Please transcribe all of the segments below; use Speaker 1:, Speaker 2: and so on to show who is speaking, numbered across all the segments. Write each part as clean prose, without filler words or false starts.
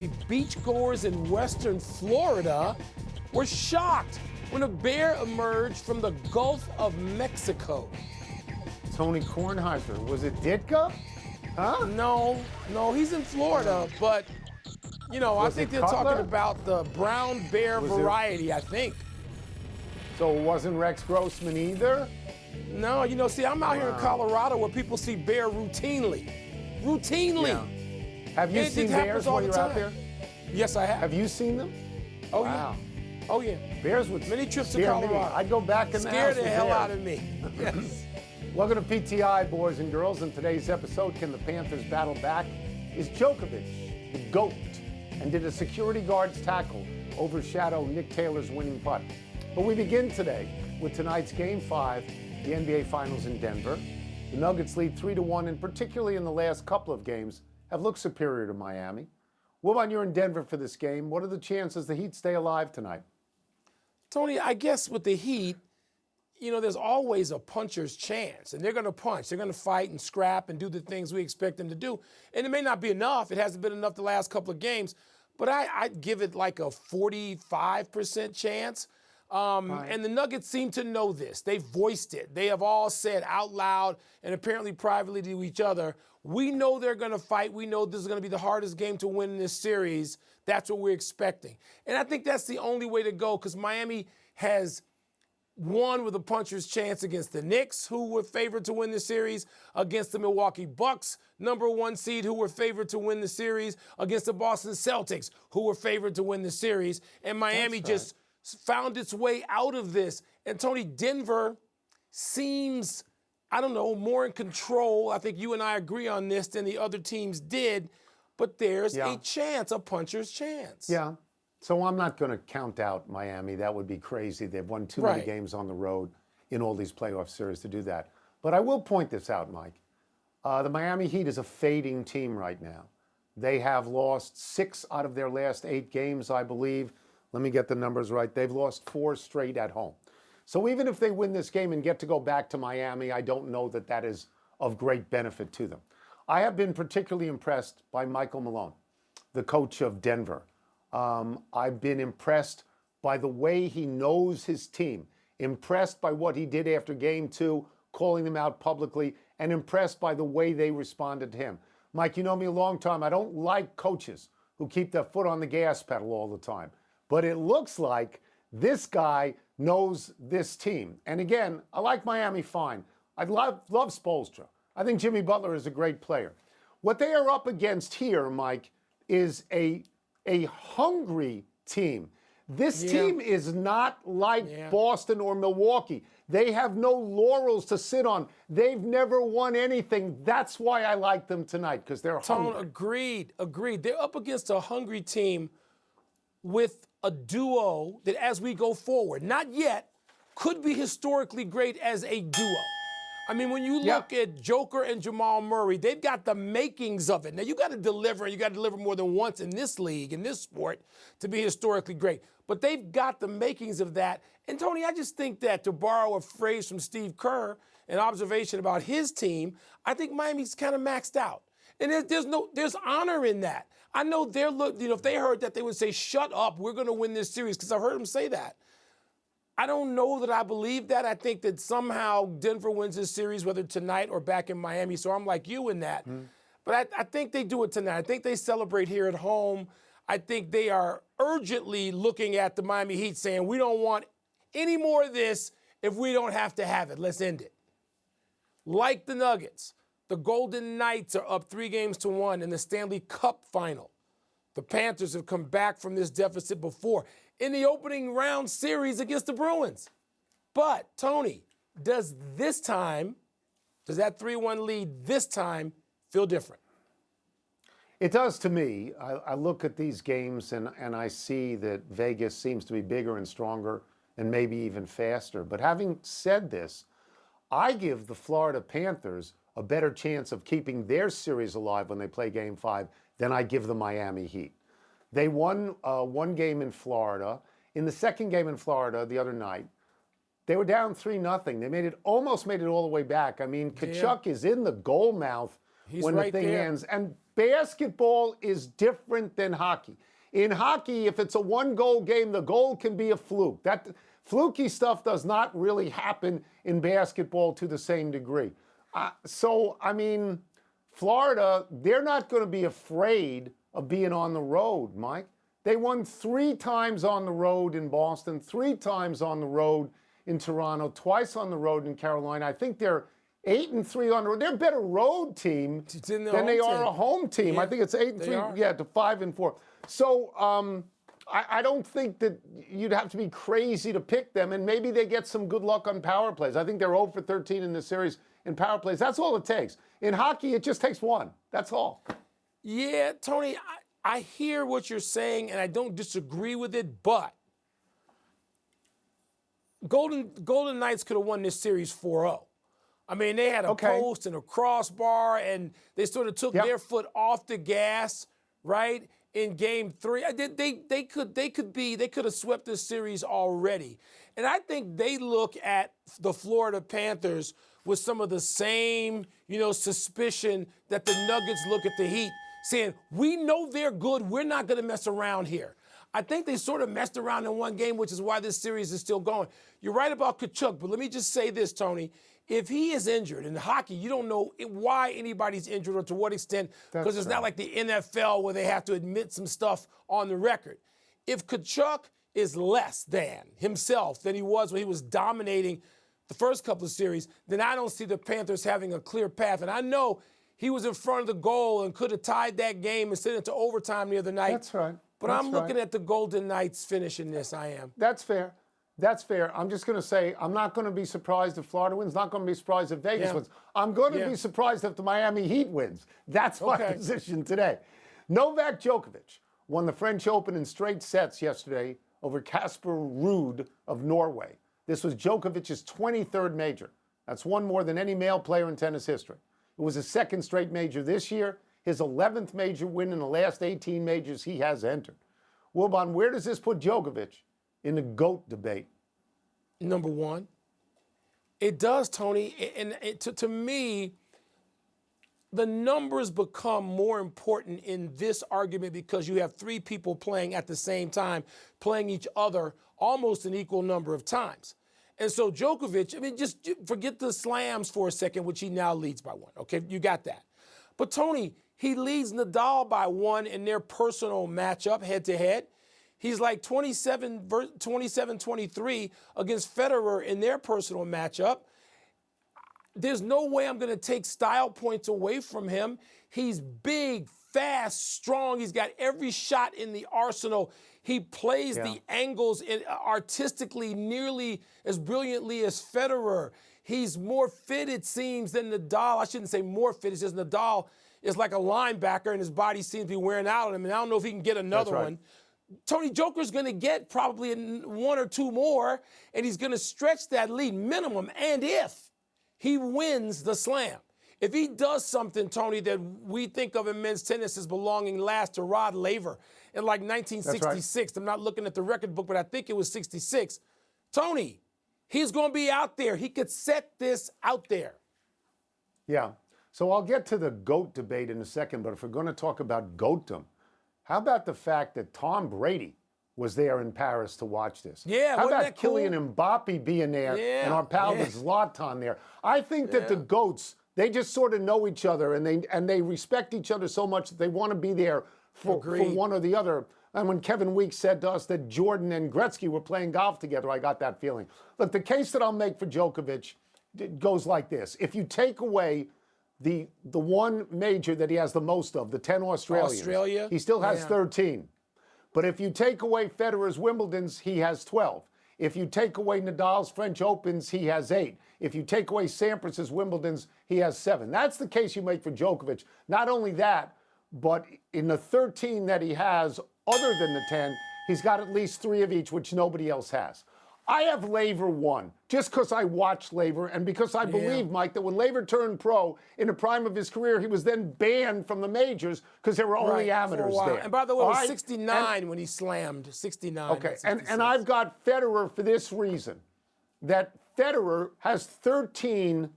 Speaker 1: Beachgoers in western Florida were shocked when a bear emerged from the Gulf of Mexico.
Speaker 2: Tony Kornheiser. Was it Ditka? Huh?
Speaker 1: No, he's in Florida, but, I think they're
Speaker 2: Cutler?
Speaker 1: talking about the brown bear variety, I think.
Speaker 2: So it wasn't Rex Grossman either?
Speaker 1: No, see, I'm out here in Colorado where people see bear routinely.
Speaker 2: Yeah. Have you seen bears while you're out there?
Speaker 1: Yes, I have.
Speaker 2: Have you seen them?
Speaker 1: Oh,
Speaker 2: wow.
Speaker 1: Yeah. Oh, yeah.
Speaker 2: Bears would
Speaker 1: many trips to
Speaker 2: scare
Speaker 1: Colorado.
Speaker 2: me. I'd go back in the
Speaker 1: Scare
Speaker 2: house
Speaker 1: the
Speaker 2: with
Speaker 1: hell
Speaker 2: bears.
Speaker 1: out of me. Yes.
Speaker 2: Welcome to PTI, boys and girls. In today's episode, can the Panthers battle back? Is Djokovic the GOAT? And did a security guard's tackle overshadow Nick Taylor's winning putt? But we begin today with tonight's Game 5, the NBA Finals in Denver. The Nuggets lead 3-1, and particularly in the last couple of games, have looked superior to Miami. Wilbon, you're in Denver for this game. What are the chances the Heat stay alive tonight?
Speaker 1: Tony, I guess with the Heat, there's always a puncher's chance, and they're going to punch. They're going to fight and scrap and do the things we expect them to do. And it may not be enough. It hasn't been enough the last couple of games, but I'd give it like a 45% chance.
Speaker 2: Right.
Speaker 1: And the Nuggets seem to know this. They've voiced it. They have all said out loud and apparently privately to each other, we know they're going to fight. We know this is going to be the hardest game to win in this series. That's what we're expecting. And I think that's the only way to go because Miami has won with a puncher's chance against the Knicks, who were favored to win the series, against the Milwaukee Bucks, #1 seed, who were favored to win the series, against the Boston Celtics, who were favored to win the series. And Miami just found its way out of this. And Tony, Denver seems, more in control. I think you and I agree on this than the other teams did. But there's a chance, a puncher's chance.
Speaker 2: Yeah. So I'm not going to count out Miami. That would be crazy. They've won too many games on the road in all these playoff series to do that. But I will point this out, Mike. The Miami Heat is a fading team right now. They have lost 6 out of their last 8 games, I believe. Let me get the numbers right. They've lost 4 straight at home. So even if they win this game and get to go back to Miami, I don't know that that is of great benefit to them. I have been particularly impressed by Michael Malone, the coach of Denver. I've been impressed by the way he knows his team, impressed by what he did after Game 2, calling them out publicly, and impressed by the way they responded to him. Mike, you know me a long time. I don't like coaches who keep their foot on the gas pedal all the time. But it looks like this guy knows this team. And again, I like Miami fine. I love Spoelstra. I think Jimmy Butler is a great player. What they are up against here, Mike, is a hungry team. This team is not like Boston or Milwaukee. They have no laurels to sit on. They've never won anything. That's why I like them tonight, because they're hungry.
Speaker 1: Agreed. They're up against a hungry team with a duo that, as we go forward, not yet, could be historically great as a duo. I mean, when you look at Joker and Jamal Murray, they've got the makings of it. Now, you got to deliver, and you got to deliver more than once in this league, in this sport, to be historically great. But they've got the makings of that. And, Tony, I just think that, to borrow a phrase from Steve Kerr, an observation about his team, I think Miami's kind of maxed out. And there's honor in that. I know if they heard that, they would say, shut up, we're going to win this series, because I've heard them say that. I don't know that I believe that. I think that somehow Denver wins this series, whether tonight or back in Miami. So I'm like you in that. But I think they do it tonight. I think they celebrate here at home. I think they are urgently looking at the Miami Heat saying, we don't want any more of this if we don't have to have it. Let's end it. Like the Nuggets, the Golden Knights are up 3-1 in the Stanley Cup final. The Panthers have come back from this deficit before in the opening round series against the Bruins. But, Tony, does that 3-1 lead this time feel different?
Speaker 2: It does to me. I look at these games and I see that Vegas seems to be bigger and stronger and maybe even faster. But having said this, I give the Florida Panthers a better chance of keeping their series alive when they play Game 5 than I give the Miami Heat. They won one game in Florida. In the second game in Florida the other night, they were down 3-0. They almost made it all the way back. I mean, Kachuk is in the goal mouth when the thing ends. And basketball is different than hockey. In hockey, if it's a one-goal game, the goal can be a fluke. That fluky stuff does not really happen in basketball to the same degree. Florida, they're not going to be afraid of being on the road, Mike. They won 3 times on the road in Boston, 3 times on the road in Toronto, twice on the road in Carolina. I think they're 8-3 on the road. They're a better road team than they are a home team.
Speaker 1: Yeah,
Speaker 2: I think it's 8-3, to 5-4. So I don't think that you'd have to be crazy to pick them, and maybe they get some good luck on power plays. I think they're 0 for 13 in this series in power plays. That's all it takes. In hockey, it just takes 1. That's all.
Speaker 1: Yeah, Tony, I hear what you're saying, and I don't disagree with it, but Golden Knights could have won this series 4-0. I mean, they had a post and a crossbar, and they sort of took their foot off the gas, right, in Game 3. They could have swept this series already. And I think they look at the Florida Panthers with some of the same, suspicion that the Nuggets look at the Heat, saying, we know they're good. We're not going to mess around here. I think they sort of messed around in one game, which is why this series is still going. You're right about Kachuk, but let me just say this, Tony. If he is injured in hockey, you don't know why anybody's injured or to what extent, because it's not like the NFL where they have to admit some stuff on the record. If Kachuk is less than himself than he was when he was dominating the first couple of series, then I don't see the Panthers having a clear path. And I know he was in front of the goal and could have tied that game and sent it to overtime the other night.
Speaker 2: That's right.
Speaker 1: But I'm looking at the Golden Knights finishing this, I am.
Speaker 2: That's fair. That's fair. I'm just going to say I'm not going to be surprised if Florida wins. Not going to be surprised if Vegas wins. I'm going to be surprised if the Miami Heat wins. That's my position today. Novak Djokovic won the French Open in straight sets yesterday over Casper Ruud of Norway. This was Djokovic's 23rd major. That's one more than any male player in tennis history. It was his second straight major this year, his 11th major win in the last 18 majors he has entered. Wilbon, where does this put Djokovic in the GOAT debate?
Speaker 1: Number 1. It does, Tony. And to me, the numbers become more important in this argument because you have 3 people playing at the same time, playing each other almost an equal number of times. And so Djokovic, just forget the slams for a second, which he now leads by 1. Okay, you got that. But Tony, he leads Nadal by 1 in their personal matchup head-to-head. He's like 27-23 against Federer in their personal matchup. There's no way I'm going to take style points away from him. He's big, fast, strong. He's got every shot in the arsenal. He plays the angles artistically nearly as brilliantly as Federer. He's more fit, it seems, than Nadal. I shouldn't say more fit. It's just Nadal is like a linebacker, and his body seems to be wearing out on him. And I don't know if he can get another one. Tony Joker's going to get probably 1 or 2 more, and he's going to stretch that lead minimum. And if he wins the slam, if he does something, Tony, that we think of in men's tennis as belonging last to Rod Laver in like 1966. I'm not looking at the record book, but I think it was 66. Tony, he's going to be out there. He could set this out there.
Speaker 2: Yeah. So I'll get to the GOAT debate in a second, but if we're going to talk about GOATdom, how about the fact that Tom Brady was there in Paris to watch this?
Speaker 1: Yeah,
Speaker 2: how
Speaker 1: wasn't
Speaker 2: about
Speaker 1: that cool?
Speaker 2: Kylian Mbappe being there and our pal Zlatan there? I think that the GOATs, they just sort of know each other and they respect each other so much that they want to be there for one or the other. And when Kevin Weeks said to us that Jordan and Gretzky were playing golf together, I got that feeling. Look, the case that I'll make for Djokovic goes like this. If you take away the one major that he has the most of, the 10 Australia, he still has 13. But if you take away Federer's Wimbledons, he has 12. If you take away Nadal's French Opens, he has 8. If you take away Sampras's Wimbledons, he has 7. That's the case you make for Djokovic. Not only that, but in the 13 that he has, other than the 10, he's got at least 3 of each, which nobody else has. I have Laver 1, just because I watched Laver and because I believe, Mike, that when Laver turned pro in the prime of his career, he was then banned from the majors because there were only amateurs there.
Speaker 1: And by the way, it was 69 when he slammed, 69.
Speaker 2: Okay, and I've got Federer for this reason, that Federer has 13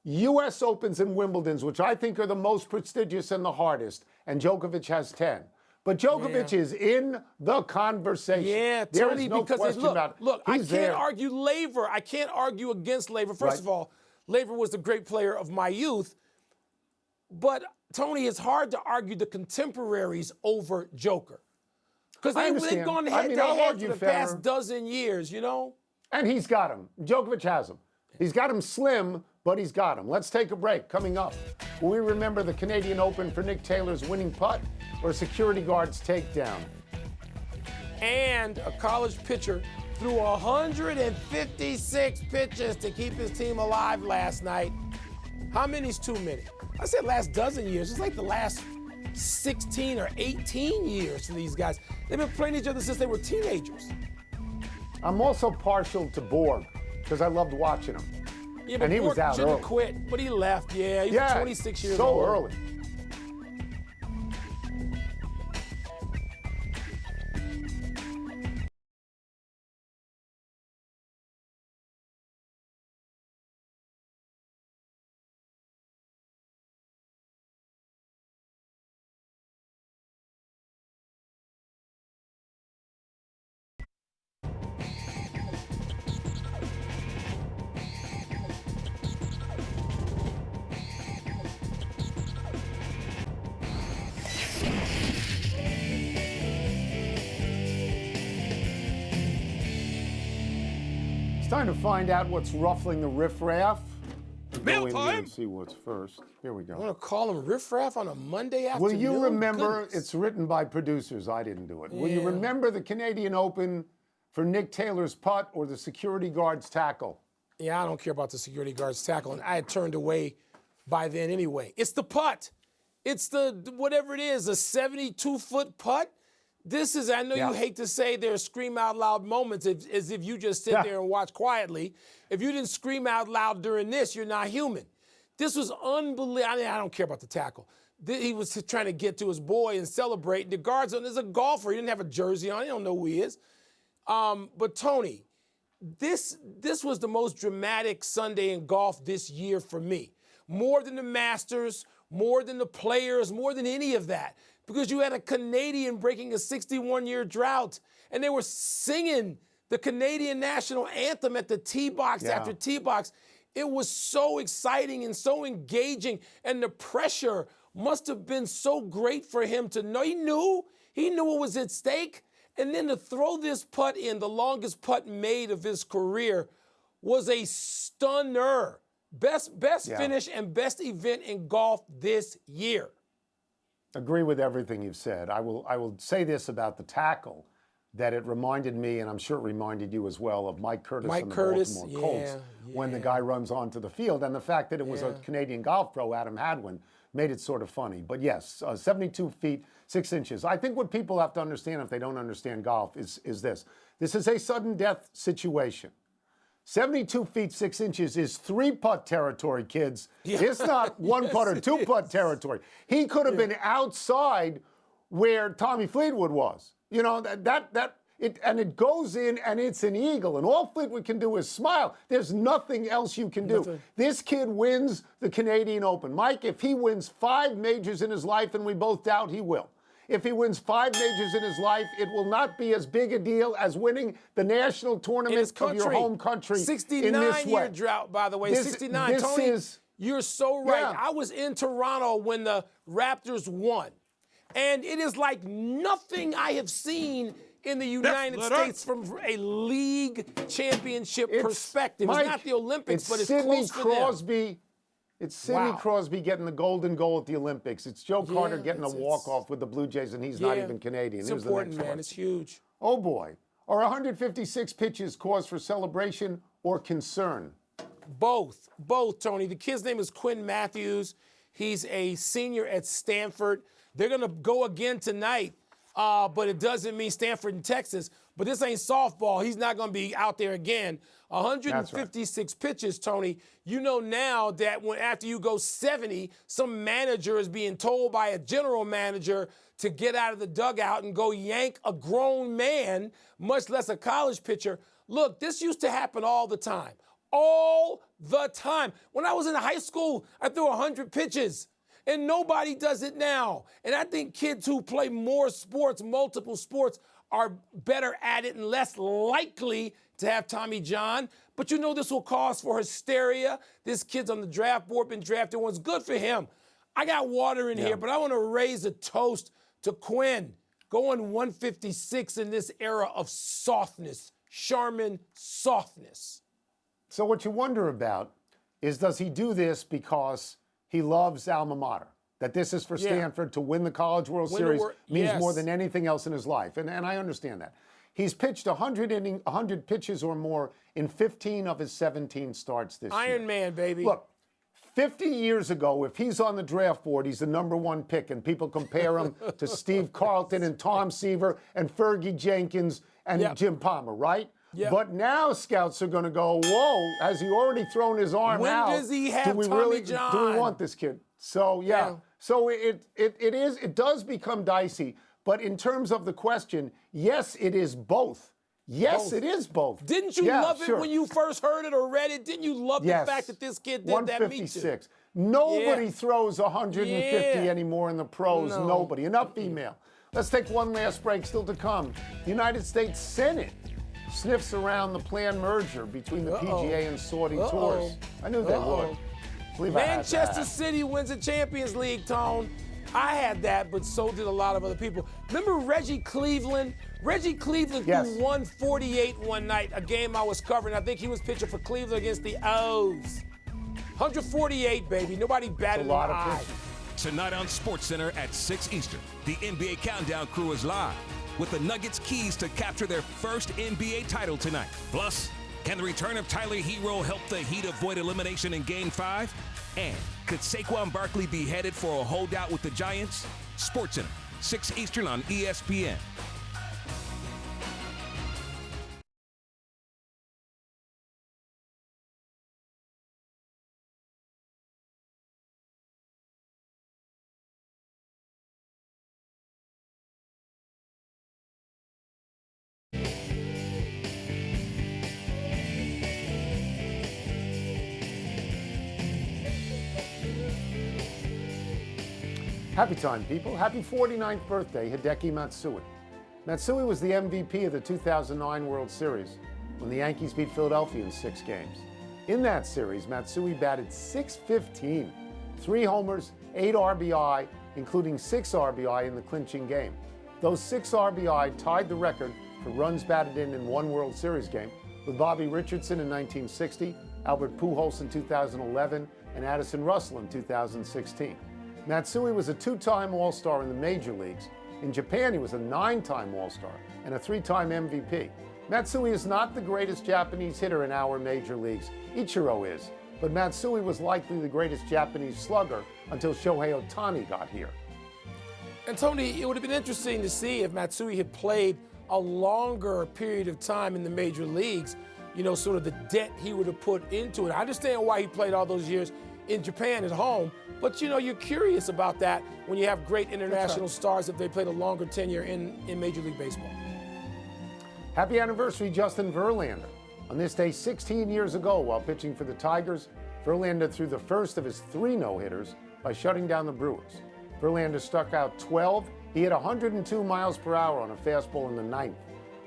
Speaker 2: U.S. Opens and Wimbledons, which I think are the most prestigious and the hardest, and Djokovic has 10. But Djokovic is in the conversation.
Speaker 1: Yeah,
Speaker 2: there
Speaker 1: Tony,
Speaker 2: is no
Speaker 1: because
Speaker 2: question about it.
Speaker 1: Look, I
Speaker 2: He's
Speaker 1: can't
Speaker 2: there.
Speaker 1: argue Laver. I can't argue against Laver. First of all, Laver was the great player of my youth. But, Tony, it's hard to argue the contemporaries over Joker. Because they've gone head-to-head for the past dozen years, you know?
Speaker 2: And he's got him. Djokovic has him. He's got him slim, but he's got him. Let's take a break. Coming up, will we remember the Canadian Open for Nick Taylor's winning putt or security guard's takedown?
Speaker 1: And a college pitcher threw 156 pitches to keep his team alive last night. How many's too many? I said last dozen years. It's like the last 16 or 18 years for these guys. They've been playing each other since they were teenagers.
Speaker 2: I'm also partial to Borg because I loved watching him.
Speaker 1: Yeah, but
Speaker 2: and he
Speaker 1: Borg
Speaker 2: was out
Speaker 1: should've
Speaker 2: early.
Speaker 1: quit, but he left. Yeah, he was 26 years
Speaker 2: so
Speaker 1: old.
Speaker 2: early. It's time to find out what's ruffling the riffraff.
Speaker 3: Mail
Speaker 2: Go in here
Speaker 3: time.
Speaker 2: and see what's first. Here we
Speaker 1: I
Speaker 2: go.
Speaker 1: want to call him riffraff on a Monday afternoon.
Speaker 2: Will you remember,
Speaker 1: Goodness.
Speaker 2: it's written by producers, I didn't do it. Will you
Speaker 1: Yeah.
Speaker 2: remember the Canadian Open for Nick Taylor's putt or the security guard's tackle?
Speaker 1: Yeah, I don't care about the security guard's tackle, and I had turned away by then anyway. It's the putt. It's the, whatever it is, a 72-foot putt. This is, I know you hate to say there's scream out loud moments as if you just sit there and watch quietly. If you didn't scream out loud during this, you're not human. This was unbelievable. I mean, I don't care about the tackle. He was trying to get to his boy and celebrate. The guard's on, there's a golfer. He didn't have a jersey on. He don't know who he is. But Tony, this was the most dramatic Sunday in golf this year for me. More than the Masters, more than the players, more than any of that. Because you had a Canadian breaking a 61-year drought, and they were singing the Canadian national anthem at the tee box after tee box. It was so exciting and so engaging, and the pressure must have been so great for him to know. He knew what was at stake. And then to throw this putt in, the longest putt made of his career, was a stunner. Best finish and best event in golf this year.
Speaker 2: Agree with everything you've said. I will say this about the tackle, that it reminded me, and I'm sure it reminded you as well, of Mike Curtis and the Baltimore Colts when the guy runs onto the field. And the fact that it was a Canadian golf pro, Adam Hadwin, made it sort of funny. But yes, 72 feet, 6 inches. I think what people have to understand if they don't understand golf is this. This is a sudden death situation. 72 feet, 6 inches is 3-putt territory, kids. It's not 1-putt or 2-putt territory. He could have been outside where Tommy Fleetwood was. You know, it goes in and it's an eagle. And all Fleetwood can do is smile. There's nothing else you can do. This kid wins the Canadian Open. Mike, if he wins 5 majors in his life, and we both doubt he will, if he wins 5 majors in his life, it will not be as big a deal as winning the national tournament of your home country in this way.
Speaker 1: 69-year drought, by the way. 69. Tony, you're so right.
Speaker 2: Yeah.
Speaker 1: I was in Toronto when the Raptors won. And it is like nothing I have seen in the United States from a league championship perspective. It's not the Olympics, but it's close to them.
Speaker 2: It's Sidney Crosby getting the golden goal at the Olympics. It's Joe Carter getting a walk-off with the Blue Jays, and he's not even Canadian.
Speaker 1: It's
Speaker 2: Here's
Speaker 1: important,
Speaker 2: the next
Speaker 1: man.
Speaker 2: one.
Speaker 1: It's huge.
Speaker 2: Oh, boy. Are 156 pitches cause for celebration or concern?
Speaker 1: Both, Tony. The kid's name is Quinn Matthews. He's a senior at Stanford. They're going to go again tonight, but it doesn't mean Stanford and Texas. But this ain't softball. He's not going to be out there again. 156 pitches, Tony. You know now that after you go 70, some manager is being told by a general manager to get out of the dugout and go yank a grown man, much less a college pitcher. Look, this used to happen all the time. All the time. When I was in high school, I threw 100 pitches. and nobody does it now. And I think kids who play more sports, multiple sports, are better at it and less likely to have Tommy John. But you know this will cause for hysteria. This kid's on the draft board, been drafted once. Good for him. I got water in here, but I want to raise a toast to Quinn, going 156 in this era of softness, Charmin softness.
Speaker 2: So what you wonder about is, does he do this because he loves alma mater? That this is for Stanford to win the College World Series means more than anything else in his life. And I understand that. He's pitched 100 pitches or more in 15 of his 17 starts this year.
Speaker 1: Iron Man, baby.
Speaker 2: Look, 50 years ago, if he's on the draft board, he's the #1 pick, and people compare him to Steve Carlton and Tom Seaver and Fergie Jenkins and Jim Palmer, right? Yep. But now scouts are going to go, whoa, has he already thrown his arm out?
Speaker 1: When does he have Tommy John?
Speaker 2: Do we want this kid? So, yeah. So it does become dicey. But in terms of the question, yes, it is both. Yes, it is both.
Speaker 1: Didn't you love it when you first heard it or read it? Didn't you love the fact that this kid did that?
Speaker 2: 156. Nobody throws 150 anymore in the pros. No. Nobody. Enough female. Let's take one last break. Still to come. The United States Senate sniffs around the planned merger between the PGA and Saudi Tours. I knew they would.
Speaker 1: Manchester City wins the Champions League, Tone. I had that, but so did a lot of other people. Remember Reggie Cleveland? Reggie Cleveland threw 148 one night, a game I was covering. I think he was pitching for Cleveland against the O's. 148, baby. Nobody batted an eye.
Speaker 3: Tonight on SportsCenter at 6 Eastern, the NBA Countdown crew is live with the Nuggets' keys to capture their first NBA title tonight. Plus, can the return of Tyler Hero help the Heat avoid elimination in Game 5? And could Saquon Barkley be headed for a holdout with the Giants? SportsCenter, 6 Eastern on ESPN.
Speaker 2: Happy time, people. Happy 49th birthday, Hideki Matsui. Matsui was the MVP of the 2009 World Series when the Yankees beat Philadelphia in 6 games. In that series, Matsui batted .615, 3 homers, 8 RBI, including 6 RBI in the clinching game. Those 6 RBI tied the record for runs batted in one World Series game with Bobby Richardson in 1960, Albert Pujols in 2011, and Addison Russell in 2016. Matsui was a 2-time All-Star in the major leagues. In Japan, he was a 9-time All-Star and a 3-time MVP. Matsui is not the greatest Japanese hitter in our major leagues. Ichiro is. But Matsui was likely the greatest Japanese slugger until Shohei Ohtani got here.
Speaker 1: And Tony, it would have been interesting to see if Matsui had played a longer period of time in the major leagues, you know, sort of the debt he would have put into it. I understand why he played all those years in Japan at home, but you know, you're curious about that when you have great international stars if they played a longer tenure in Major League Baseball.
Speaker 2: Happy anniversary, Justin Verlander. On this day 16 years ago, while pitching for the Tigers, Verlander threw the first of his 3 no-hitters by shutting down the Brewers. Verlander struck out 12. He hit 102 miles per hour on a fastball in the 9th.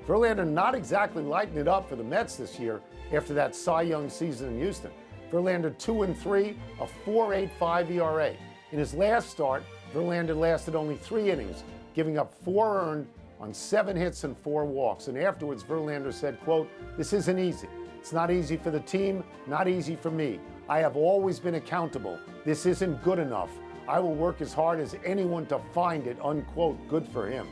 Speaker 2: Verlander not exactly lighting it up for the Mets this year after that Cy Young season in Houston. Verlander 2-3, a 4.85 ERA. In his last start, Verlander lasted only 3 innings, giving up 4 earned on 7 hits and 4 walks. And afterwards, Verlander said, quote, "This isn't easy. It's not easy for the team, not easy for me. I have always been accountable. This isn't good enough. I will work as hard as anyone to find it," unquote. Good for him.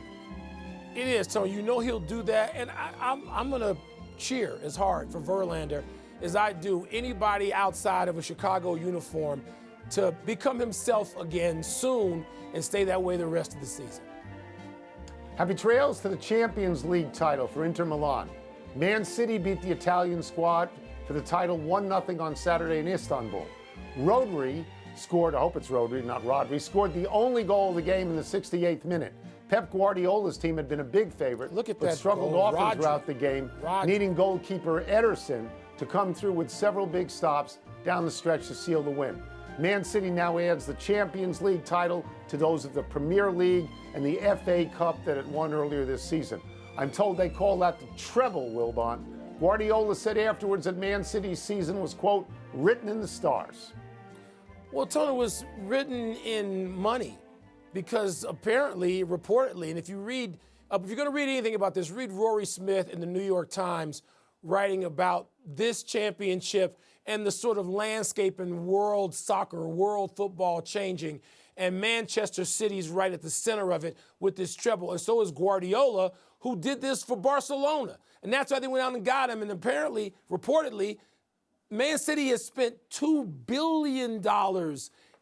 Speaker 1: It is, Tony. You know he'll do that, and I'm going to cheer as hard for Verlander as I do anybody outside of a Chicago uniform to become himself again soon and stay that way the rest of the season.
Speaker 2: Happy trails to the Champions League title for Inter Milan. Man City beat the Italian squad for the title 1-0 on Saturday in Istanbul. Rodri scored, I hope it's Rodri, not Rodri, scored the only goal of the game in the 68th minute. Pep Guardiola's team had been a big favorite, but struggled often throughout the game, needing goalkeeper Ederson to come through with several big stops down the stretch to seal the win. Man City now adds the Champions League title to those of the Premier League and the FA Cup that it won earlier this season. I'm told they call that the treble, Wilbon. Guardiola said afterwards that Man City's season was, quote, written in the stars.
Speaker 1: Well, Tony, was written in money because apparently, reportedly, and if you're going to read anything about this, read Rory Smith in the New York Times writing about this championship and the sort of landscape in world soccer, world football changing. And Manchester City's right at the center of it with this treble. And so is Guardiola, who did this for Barcelona. And that's why they went out and got him. And apparently, reportedly, Man City has spent $2 billion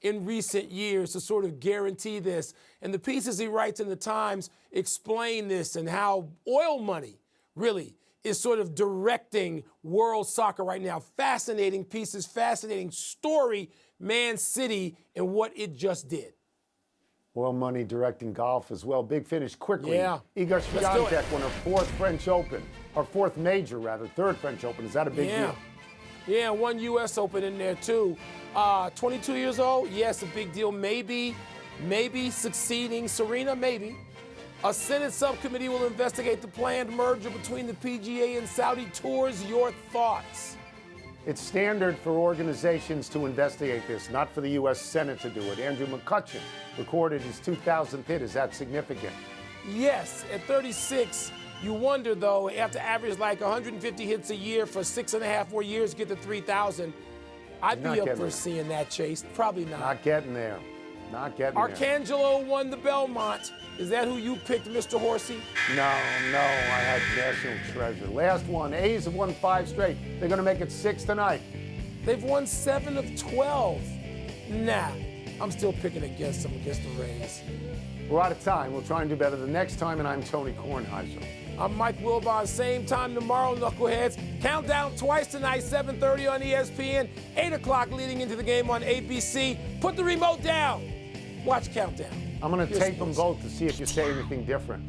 Speaker 1: in recent years to sort of guarantee this. And the pieces he writes in the Times explain this and how oil money really is sort of directing world soccer right now. Fascinating pieces, fascinating story, Man City and what it just did.
Speaker 2: Oil money directing golf as well. Big finish quickly.
Speaker 1: Yeah.
Speaker 2: Iga Swiatek won her fourth French Open, or fourth major rather, third French Open. Is that a big deal?
Speaker 1: Yeah, one U.S. Open in there too. 22 years old, yes, a big deal. Maybe succeeding Serena, maybe. A Senate subcommittee will investigate the planned merger between the PGA and Saudi Tours. Your thoughts?
Speaker 2: It's standard for organizations to investigate this, not for the U.S. Senate to do it. Andrew McCutcheon recorded his 2,000th hit. Is that significant?
Speaker 1: Yes, at 36, you wonder, though, after average like 150 hits a year for 6.5 more years to get to 3,000, I'd be up for seeing that, Chase. Probably not.
Speaker 2: Not getting there. Not getting there.
Speaker 1: Arcangelo won the Belmont. Is that who you picked, Mr. Horsey?
Speaker 2: No, I had National Treasure. Last one, A's have won 5 straight. They're going to make it 6 tonight.
Speaker 1: They've won 7 of 12. Nah, I'm still picking against them, against the Rays.
Speaker 2: We're out of time. We'll try and do better the next time, and I'm Tony Kornheiser.
Speaker 1: I'm Mike Wilbon. Same time tomorrow, Knuckleheads. Countdown twice tonight, 7:30 on ESPN, 8 o'clock leading into the game on ABC. Put the remote down. Watch Countdown.
Speaker 2: I'm going to tape them both to see if you say anything different.